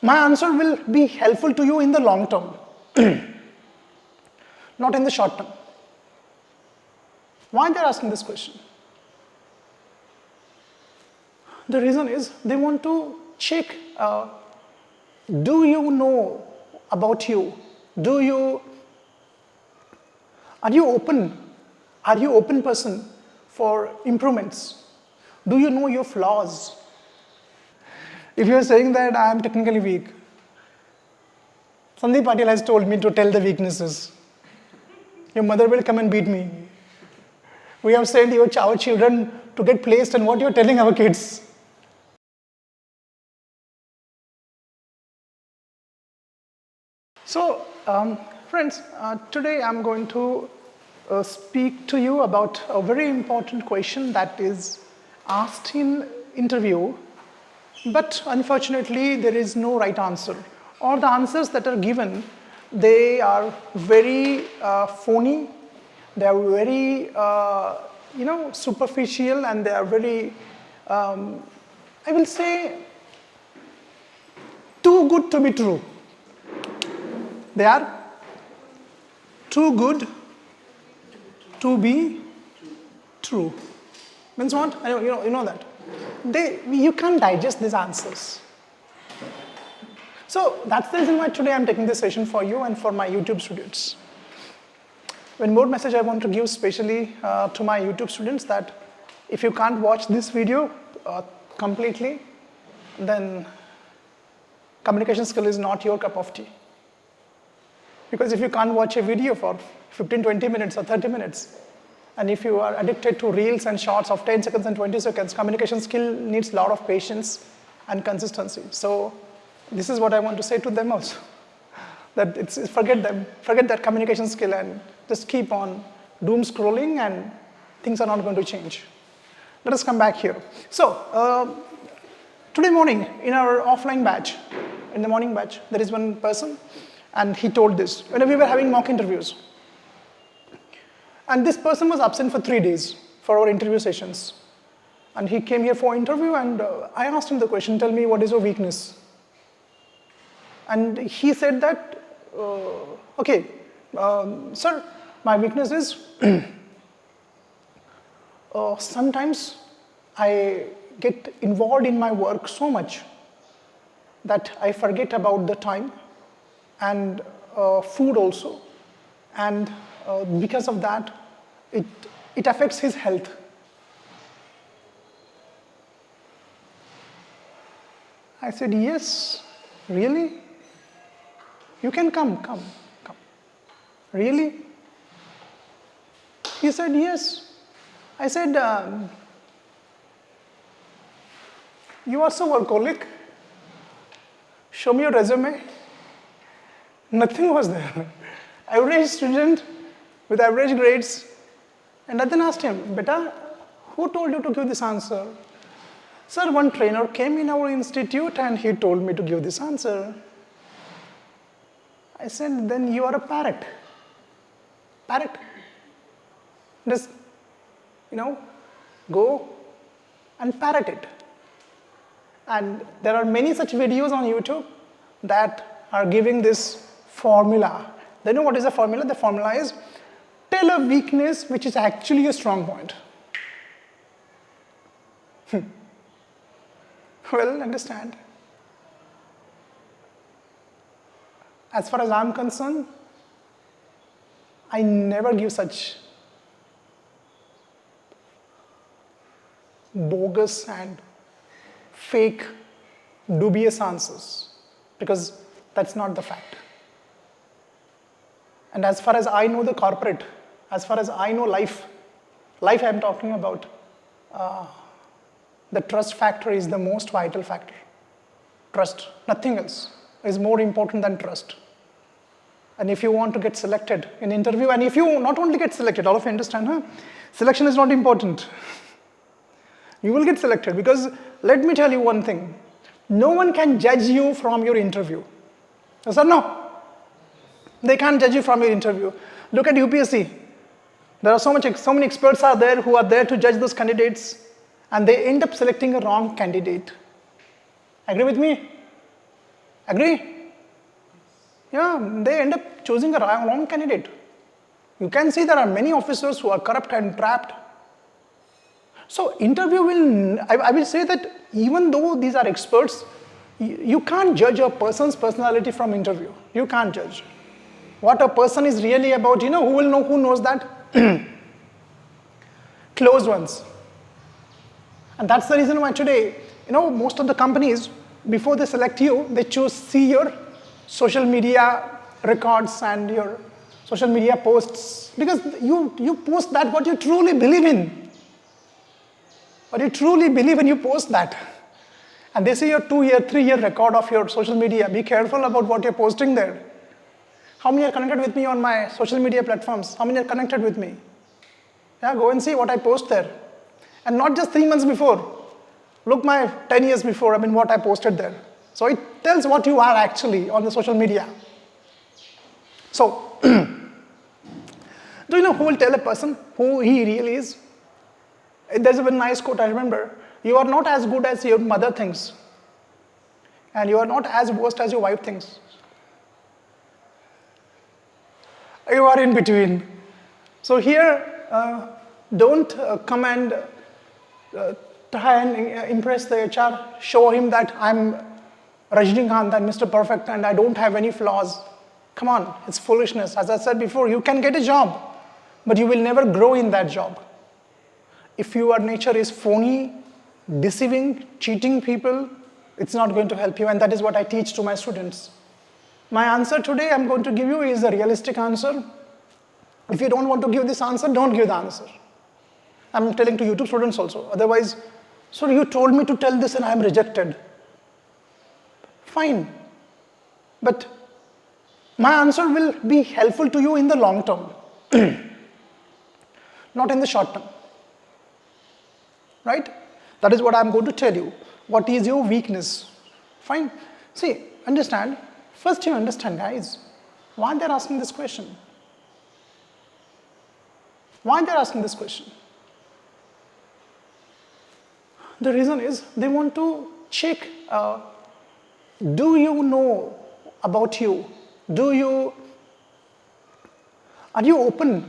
My answer will be helpful to you in the long term, not in the short term. Why they're asking this question? The reason is they want to check, do you know about you? Are you open? Are you open person for improvements? Do you know your flaws? If you are saying that I am technically weak, Sandeep Patil has told me to tell the weaknesses. Your mother will come and beat me. We have sent our children to get placed, and what you're telling our kids. So, friends, today I'm going to speak to you about a very important question that is asked in interview, but unfortunately there is no right answer. Or the answers that are given, they are very phony, they are very superficial, and they are very, I will say, too good to be true. They are too good to be true. Means what? You know that. You can't digest these answers. So that's the reason why today I'm taking this session for you and for my YouTube students. One more message I want to give specially to my YouTube students, that if you can't watch this video completely, then communication skill is not your cup of tea. Because if you can't watch a video for 15, 20 minutes or 30 minutes, and if you are addicted to reels and shorts of 10 seconds and 20 seconds, communication skill needs a lot of patience and consistency. So this is what I want to say to them also, that forget that communication skill and just keep on doom scrolling, and things are not going to change. Let us come back here. So today morning in our offline batch, in the morning batch, there is one person, and he told this when we were having mock interviews. And this person was absent for 3 days for our interview sessions. And he came here for interview, and I asked him the question, tell me what is your weakness? And he said that, okay, sir, my weakness is sometimes I get involved in my work so much that I forget about the time and food also, and because of that, it affects his health. I said, yes, really? You can come. Really? He said, yes. I said, you are so workaholic. Show me your resume. Nothing was there. Average student with average grades. And I then asked him, beta, who told you to give this answer? Sir, one trainer came in our institute and he told me to give this answer. I said, then you are a parrot. Parrot. Just, go and parrot it. And there are many such videos on YouTube that are giving this formula. They know what is the formula? The formula is, tell a weakness which is actually a strong point. Well, understand. As far as I'm concerned, I never give such bogus and fake, dubious answers, because that's not the fact. And as far as I know the corporate, as far as I know life I'm talking about, the trust factor is the most vital factor. Trust, nothing else is more important than trust. And if you want to get selected in interview, and if you not only get selected, all of you understand, selection is not important. You will get selected, because let me tell you one thing, no one can judge you from your interview. Yes or no? They can't judge you from your interview. Look at UPSC. There are so many experts are there who are there to judge those candidates, and they end up selecting a wrong candidate. Agree with me? Agree? Yeah, they end up choosing a wrong candidate. You can see there are many officers who are corrupt and trapped. So interview will, I will say that even though these are experts, you can't judge a person's personality from interview. You can't judge. What a person is really about, who will know, who knows that? Close ones. And that's the reason why today, most of the companies, before they select you, they see your social media records and your social media posts, because you post that what you truly believe in. What you truly believe in, you post that. And they see your 2-year, 3-year record of your social media. Be careful about what you're posting there. How many are connected with me on my social media platforms? How many are connected with me? Yeah, go and see what I post there. And not just 3 months before. Look my 10 years before, what I posted there. So it tells what you are actually on the social media. So, do you know who will tell a person who he really is? There's a very nice quote I remember. You are not as good as your mother thinks. And you are not as worst as your wife thinks. You are in between. So here, don't come and try and impress the HR, show him that I'm Rajinikanth and Mr. Perfect and I don't have any flaws. Come on, it's foolishness. As I said before, you can get a job, but you will never grow in that job. If your nature is phony, deceiving, cheating people, it's not going to help you, and that is what I teach to my students. My answer today I'm going to give you is a realistic answer. If you don't want to give this answer, don't give the answer. I'm telling to YouTube students also. Otherwise, so you told me to tell this and I'm rejected. Fine. But my answer will be helpful to you in the long term, not in the short term. Right? That is what I'm going to tell you. What is your weakness? Fine. See, understand. First you understand, guys, why they're asking this question. Why they're asking this question? The reason is they want to check, do you know about you? Are you open?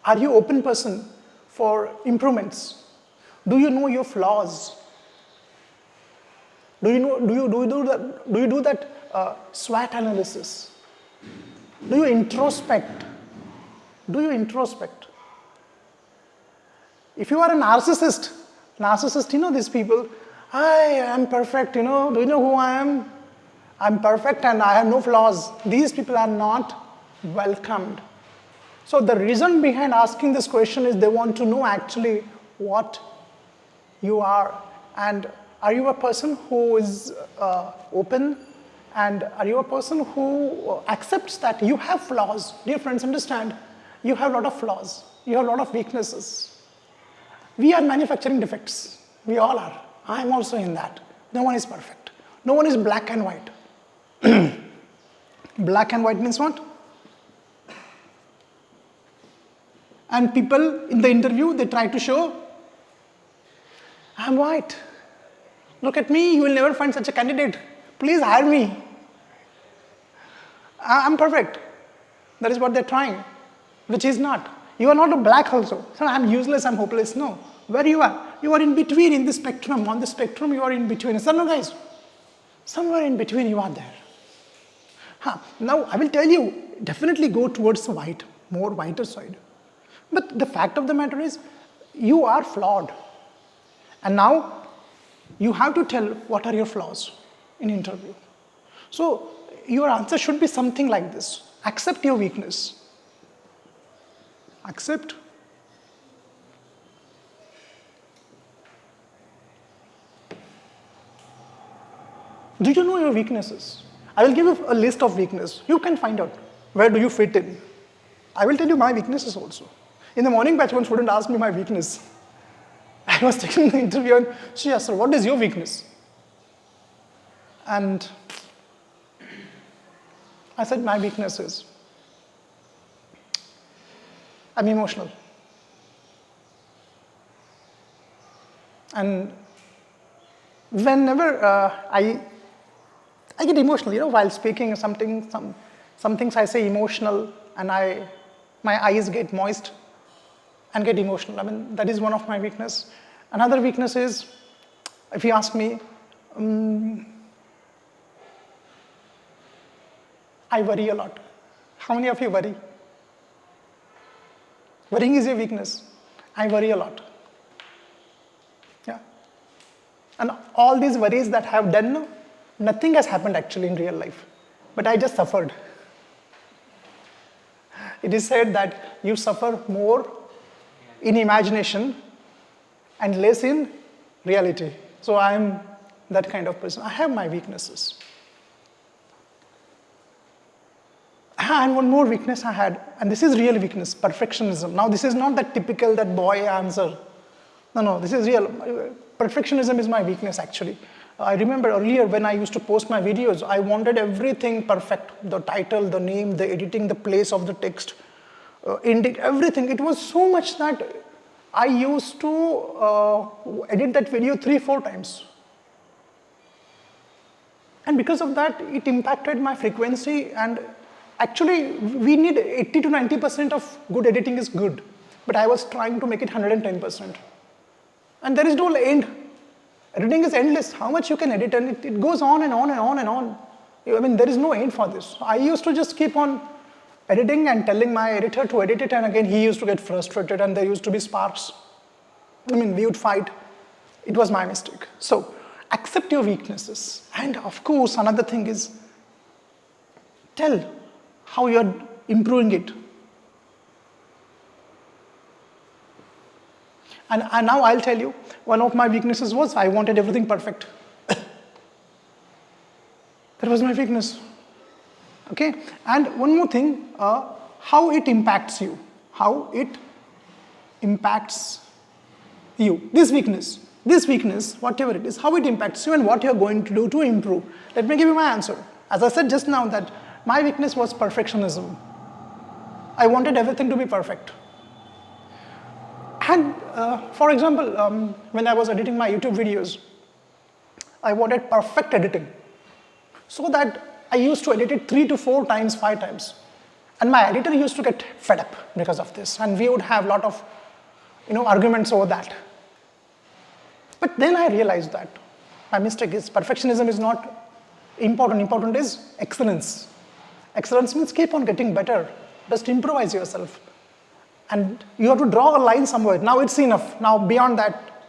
Are you open person for improvements? Do you know your flaws? Do you do that SWOT analysis? Do you introspect? If you are a narcissist, these people, I am perfect, do you know who I am? I'm perfect and I have no flaws. These people are not welcomed. So the reason behind asking this question is they want to know actually what you are. And are you a person who is open? And are you a person who accepts that you have flaws? Dear friends, understand, you have a lot of flaws. You have a lot of weaknesses. We are manufacturing defects. We all are. I am also in that. No one is perfect. No one is black and white. Black and white means what? And people in the interview, they try to show, I'm white. Look at me, you will never find such a candidate. Please hire me. I'm perfect. That is what they're trying, which is not. You are not a black also. So I'm useless, I'm hopeless. No. Where you are in between in the spectrum. On the spectrum, you are in between. So no, guys, somewhere in between you are there. Now, I will tell you, definitely go towards the white, more whiter side. But the fact of the matter is, you are flawed. And now, you have to tell what are your flaws in interview. So, your answer should be something like this. Accept your weakness. Accept. Do you know your weaknesses? I will give you a list of weaknesses. You can find out where do you fit in. I will tell you my weaknesses also. In the morning batch, one student asked me my weakness. I was taking the interview and she asked, sir, what is your weakness? And I said, my weakness is, I'm emotional. And whenever I get emotional, while speaking some things I say emotional, and my eyes get moist and get emotional. I mean, that is one of my weakness. Another weakness is, if you ask me, I worry a lot. How many of you worry? Worrying is a weakness. I worry a lot. Yeah. And all these worries that I have done, nothing has happened actually in real life. But I just suffered. It is said that you suffer more in imagination and less in reality. So I am that kind of person. I have my weaknesses. And one more weakness I had, and this is real weakness, perfectionism. Now this is not that typical, that boy answer. No, this is real. Perfectionism is my weakness actually. I remember earlier when I used to post my videos, I wanted everything perfect. The title, the name, the editing, the place of the text, ending, everything. It was so much that I used to edit that video 3-4 times. And because of that, it impacted my frequency, and actually we need 80 to 90% of good editing is good. But I was trying to make it 110%. And there is no end. Editing is endless. How much you can edit, and it goes on and on and on and on. I mean, there is no end for this. I used to just keep on editing and telling my editor to edit it, and again he used to get frustrated, and there used to be sparks. I mean, we would fight. It was my mistake. So, accept your weaknesses. And of course, another thing is, tell how you are improving it. And now I'll tell you, one of my weaknesses was I wanted everything perfect. That was my weakness. Okay? And one more thing, how it impacts you. How it impacts you. This weakness, whatever it is, how it impacts you and what you're going to do to improve. Let me give you my answer. As I said just now, that my weakness was perfectionism. I wanted everything to be perfect. And for example, when I was editing my YouTube videos, I wanted perfect editing. So that I used to edit it 3 to 4 times, 5 times. And my editor used to get fed up because of this. And we would have a lot of arguments over that. But then I realized that my mistake is perfectionism is not important. Important is excellence. Excellence means keep on getting better. Just improvise yourself. And you have to draw a line somewhere. Now it's enough. Now beyond that,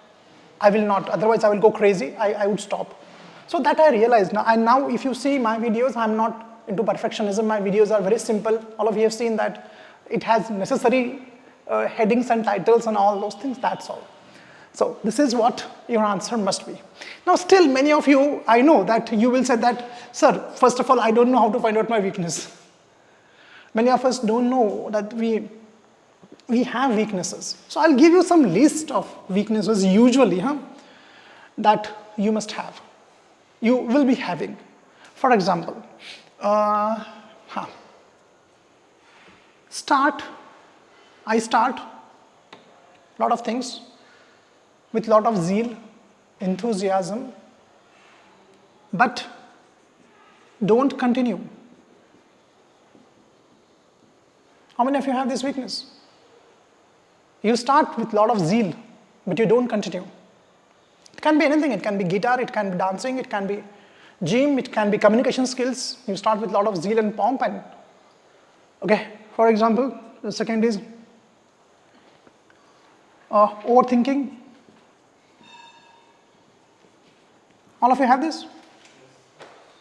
I will not. Otherwise, I will go crazy. I would stop. So that I realized. And now if you see my videos, I'm not into perfectionism. My videos are very simple. All of you have seen that it has necessary headings and titles and all those things. That's all. So this is what your answer must be. Now still many of you, I know that you will say that, sir, first of all, I don't know how to find out my weakness. Many of us don't know that we have weaknesses. So I'll give you some list of weaknesses usually that you must have. You will be having. For example, I start a lot of things with a lot of zeal, enthusiasm, but don't continue. How many of you have this weakness? You start with a lot of zeal, but you don't continue. It can be anything. It can be guitar, it can be dancing, it can be gym, it can be communication skills. You start with a lot of zeal and pomp and, okay, for example, the second is overthinking. All of you have this?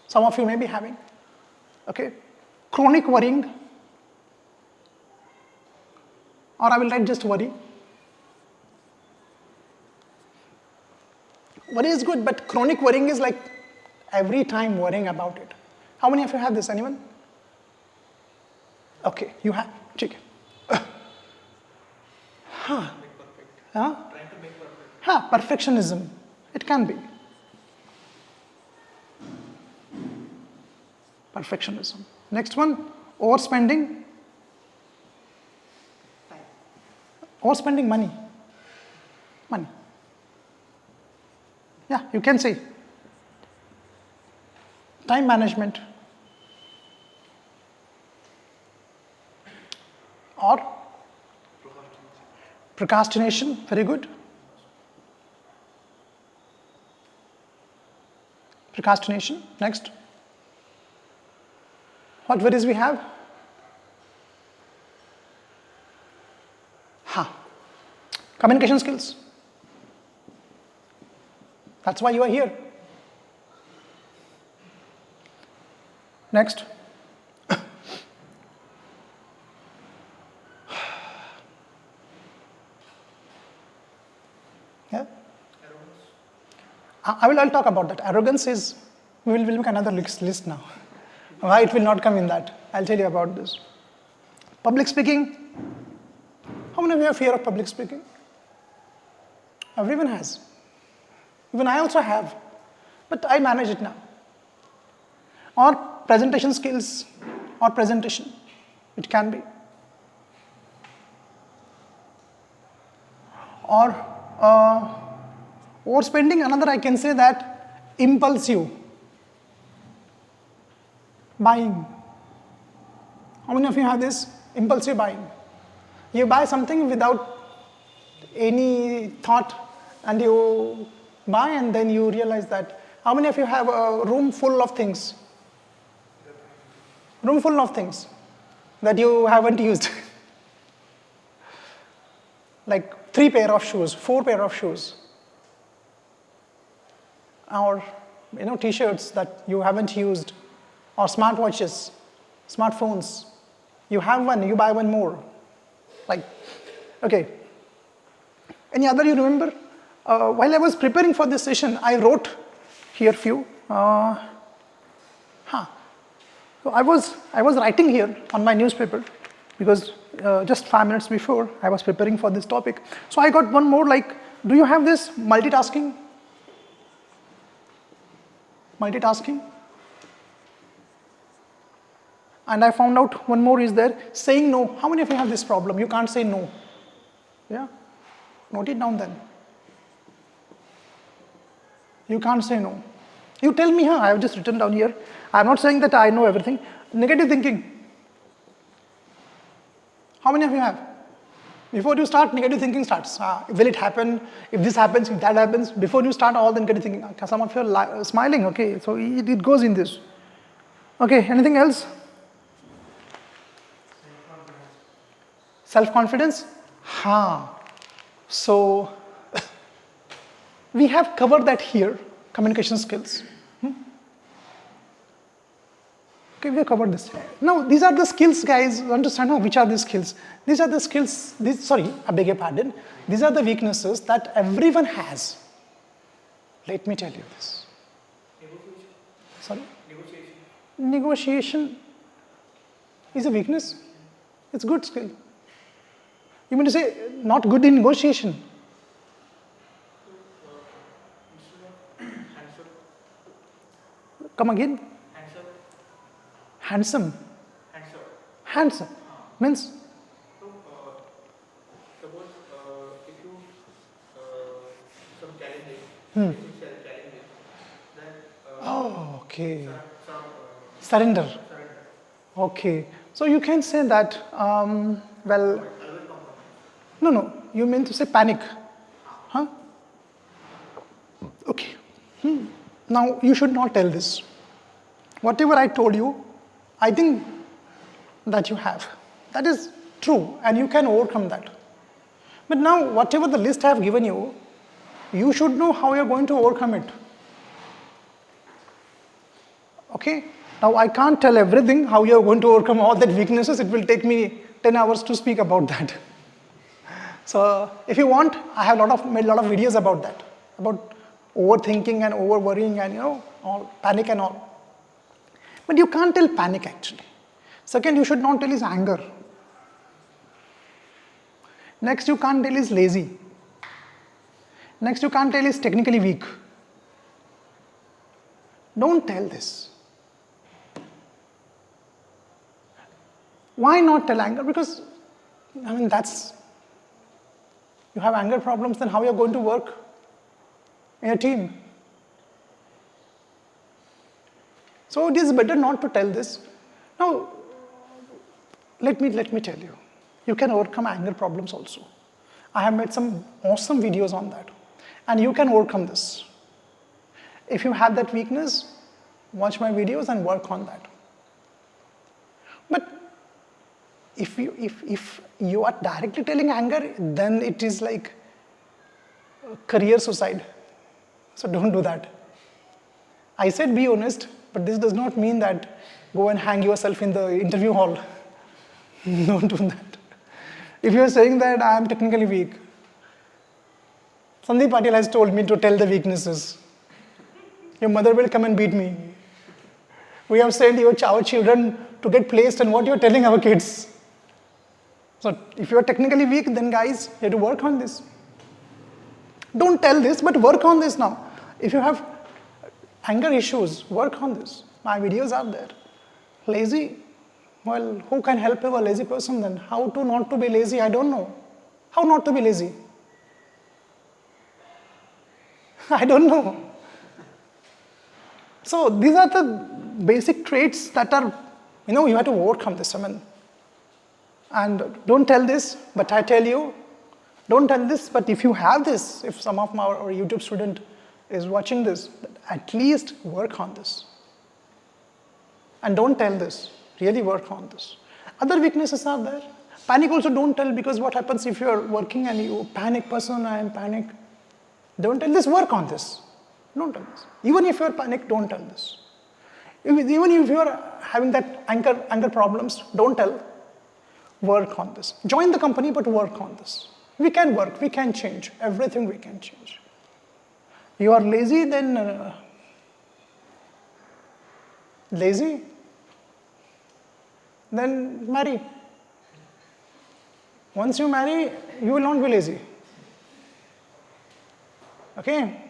Some of you may be having. Okay. Chronic worrying. Or I will write just worry. Worry is good, but chronic worrying is like every time worrying about it. How many of you have this? Anyone? Okay, you have. Okay. Perfectionism. It can be. Perfectionism. Next one, overspending. Overspending money. Money. Yeah, you can see. Time management. Or procrastination, very good. Procrastination, next. What worries we have? Communication skills. That's why you are here. Next. Yeah? I'll talk about that. Arrogance is, we'll make another list now. Why it will not come in that? I'll tell you about this. Public speaking. How many of you have fear of public speaking? Everyone has. Even I also have. But I manage it now. Or presentation skills, or presentation. It can be. Or overspending, another I can say that impulsive buying. How many of you have this? Impulsive buying. You buy something without any thought and you buy and then you realize that. How many of you have a room full of things? Room full of things that you haven't used. Like 3 pair of shoes, 4 pair of shoes. Or t-shirts that you haven't used. Or smartwatches, smartphones. You have one, you buy one more. Like, okay. Any other you remember? While I was preparing for this session, I wrote here few. So I was writing here on my newspaper because just 5 minutes before I was preparing for this topic. So I got one more like, do you have this multitasking? Multitasking. And I found out one more is there, saying no. How many of you have this problem? You can't say no. Yeah? Note it down then. You can't say no. You tell me, I have just written down here. I'm not saying that I know everything. Negative thinking. How many of you have? Before you start, negative thinking starts. Will it happen? If this happens, if that happens, before you start all the negative thinking. Some of you are smiling, okay, so it goes in this. Okay, anything else? Self-confidence? So, we have covered that here, communication skills. Okay, we have covered this. Now, these are the skills, guys. Understand which are the skills? These are the skills, I beg your pardon. These are the weaknesses that everyone has. Let me tell you this. Negotiation. Sorry? Negotiation. Negotiation is a weakness. It's good skill. You mean to say not good in negotiation? Come again? Handsome. Handsome. Means? So, suppose if you some challenges, essential challenges, then Okay. Surrender. Okay. So you can say that, well, no, you mean to say panic. Okay. Now, you should not tell this. Whatever I told you, I think that you have. That is true, and you can overcome that. But now, whatever the list I have given you, you should know how you are going to overcome it. Okay? Now, I can't tell everything, how you are going to overcome all that weaknesses. It will take me 10 hours to speak about that. So, if you want, I have made a lot of videos about that, about overthinking and over worrying and all panic and all. But you can't tell panic actually. Second, you should not tell is anger. Next, you can't tell is lazy. Next, you can't tell is technically weak. Don't tell this. Why not tell anger? Because, you have anger problems, then how you're going to work in a team? So it is better not to tell this. Now, let me tell you, you can overcome anger problems also. I have made some awesome videos on that, and you can overcome this. If you have that weakness, watch my videos and work on that. But if you are directly telling anger, then it is like career suicide. So don't do that. I said be honest, but this does not mean that go and hang yourself in the interview hall. Don't do that. If you are saying that I am technically weak, Sandeep Patil has told me to tell the weaknesses. Your mother will come and beat me. We have sent our children to get placed, and what you are telling our kids. So if you are technically weak, then guys, you have to work on this. Don't tell this, but work on this now. If you have anger issues, work on this. My videos are there. Lazy? Well, who can help a lazy person then? How to not to be lazy? I don't know. How not to be lazy? I don't know. So these are the basic traits that are, you have to overcome this. And don't tell this, but I tell you, don't tell this, but if you have this, if some of our YouTube student is watching this, at least work on this. And don't tell this, really work on this. Other weaknesses are there. Panic also don't tell, because what happens if you are working and you panic, person, I am panic. Don't tell this, work on this. Don't tell this. Even if you are panic, don't tell this. Even if you are having that anger problems, don't tell. Work on this. Join the company, but work on this. We can work, we can change. Everything we can change. You are lazy, then lazy? Then marry. Once you marry, you will not be lazy. Okay?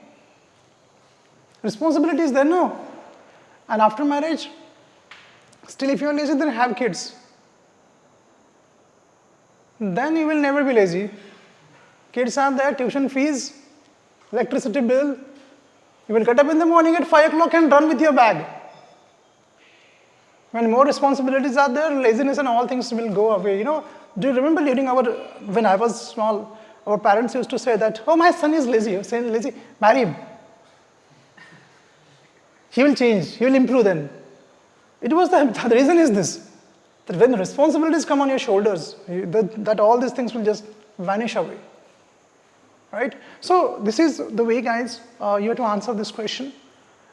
Responsibility is there, no? And after marriage, still if you are lazy, then have kids. Then you will never be lazy. Kids are there, tuition fees, electricity bill. You will get up in the morning at 5 o'clock and run with your bag. When more responsibilities are there, laziness and all things will go away. Do you remember when I was small, our parents used to say that, oh, my son is lazy. You're saying lazy, marry him. He will change, he will improve then. The reason is this, that when responsibilities come on your shoulders, that all these things will just vanish away. Right? So this is the way, guys, you have to answer this question.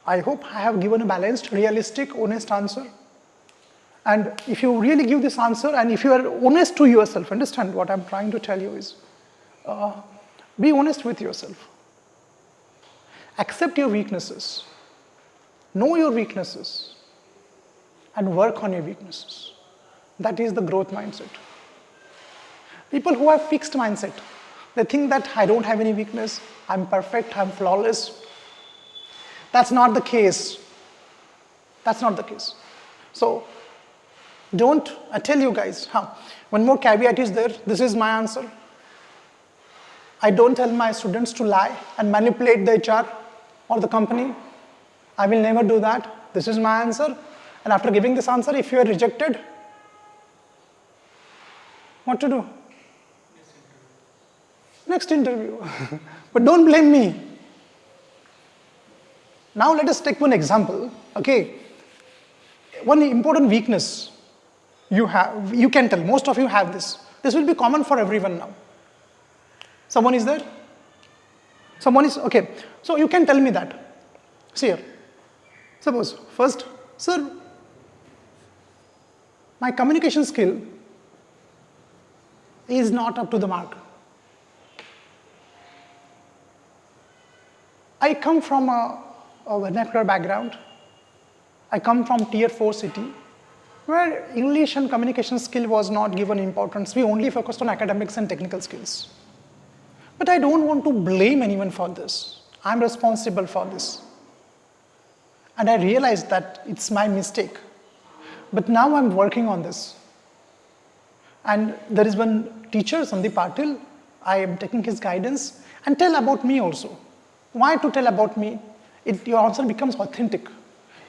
I hope I have given a balanced, realistic, honest answer. And if you really give this answer, and if you are honest to yourself, understand what I'm trying to tell you is, be honest with yourself. Accept your weaknesses. Know your weaknesses. And work on your weaknesses. That is the growth mindset. People who have fixed mindset, they think that I don't have any weakness, I'm perfect, I'm flawless. That's not the case. That's not the case. So, I tell you guys, one more caveat is there, this is my answer. I don't tell my students to lie and manipulate the HR or the company. I will never do that. This is my answer. And after giving this answer, if you are rejected, what to do? Next interview. But don't blame me. Now let us take one example. Okay. One important weakness you can tell. Most of you have this. This will be common for everyone now. Someone is there? Okay. So you can tell me that. See here. Suppose, first, sir, my communication skill is not up to the mark. I come from a vernacular background. I come from tier 4 city, where English and communication skill was not given importance. We only focused on academics and technical skills. But I don't want to blame anyone for this. I'm responsible for this. And I realized that it's my mistake. But now I'm working on this. And there is one teacher, Sandeep Patil. I am taking his guidance. And tell about me also. Why to tell about me? Your answer becomes authentic.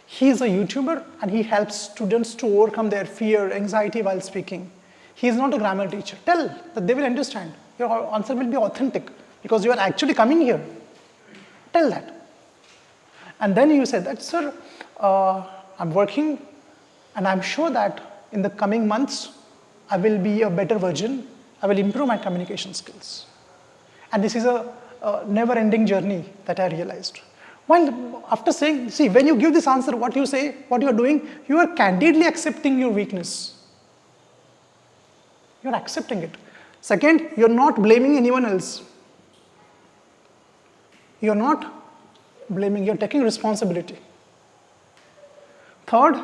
He is a YouTuber and he helps students to overcome their fear, anxiety while speaking. He is not a grammar teacher. Tell that they will understand. Your answer will be authentic because you are actually coming here. Tell that. And then you say that, sir, I'm working and I'm sure that in the coming months, I will be a better version. I will improve my communication skills. And this is a never-ending journey that I realized. While after saying, see, when you give this answer, what you say, what you are doing, you are candidly accepting your weakness. You are accepting it. Second, you are not blaming anyone else. You are not blaming, you are taking responsibility. Third,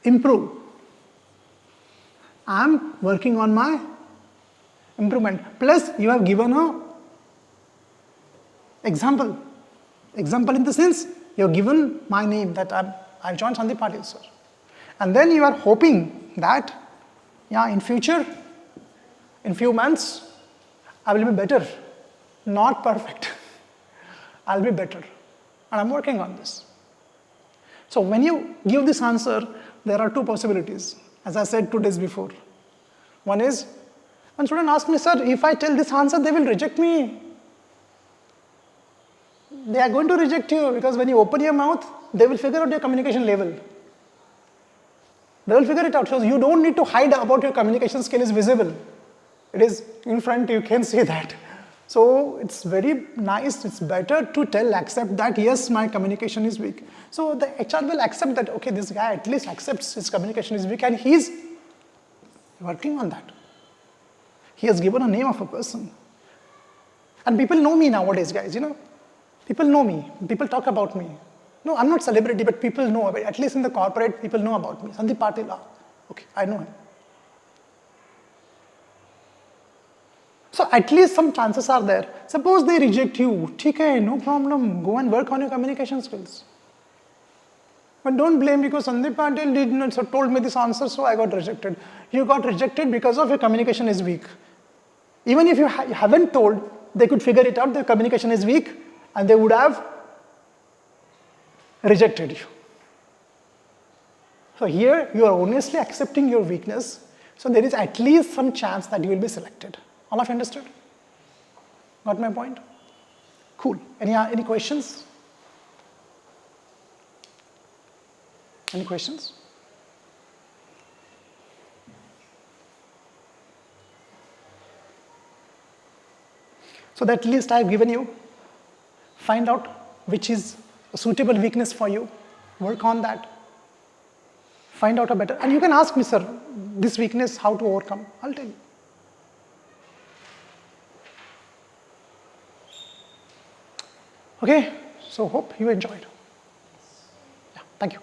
improve. I am working on my improvement. Plus, you have given a example. Example in the sense, you have given my name that I joined Sandeep Patil, sir. And then you are hoping that, yeah, in future, in few months, I will be better. Not perfect. I'll be better. And I'm working on this. So when you give this answer, there are two possibilities, as I said 2 days before. One is, one student asked me, sir, if I tell this answer, they will reject me. They are going to reject you because when you open your mouth, they will figure out your communication level. They will figure it out. So you don't need to hide about your communication skill is visible. It is in front, you can see that. So it's very nice, it's better to accept that, yes, my communication is weak. So the HR will accept that, okay, this guy at least accepts his communication is weak and he's working on that. He has given a name of a person. And people know me nowadays, guys, you know. People know me, people talk about me. No, I'm not celebrity, but people know, at least in the corporate, people know about me. Sandeep Patil, okay, I know him. So at least some chances are there. Suppose they reject you, okay, no problem, go and work on your communication skills. But don't blame because Sandeep Patil did not, so told me this answer, so I got rejected. You got rejected because of your communication is weak. Even if you haven't told, they could figure it out, their communication is weak, and they would have rejected you. So here, you are honestly accepting your weakness, so there is at least some chance that you will be selected. All of you understood? Got my point? Cool. Any questions? Any questions? So that list I have given you. Find out which is a suitable weakness for you. Work on that. Find out a better. And you can ask me, sir, this weakness, how to overcome. I'll tell you. Okay, so hope you enjoyed. Yeah, thank you.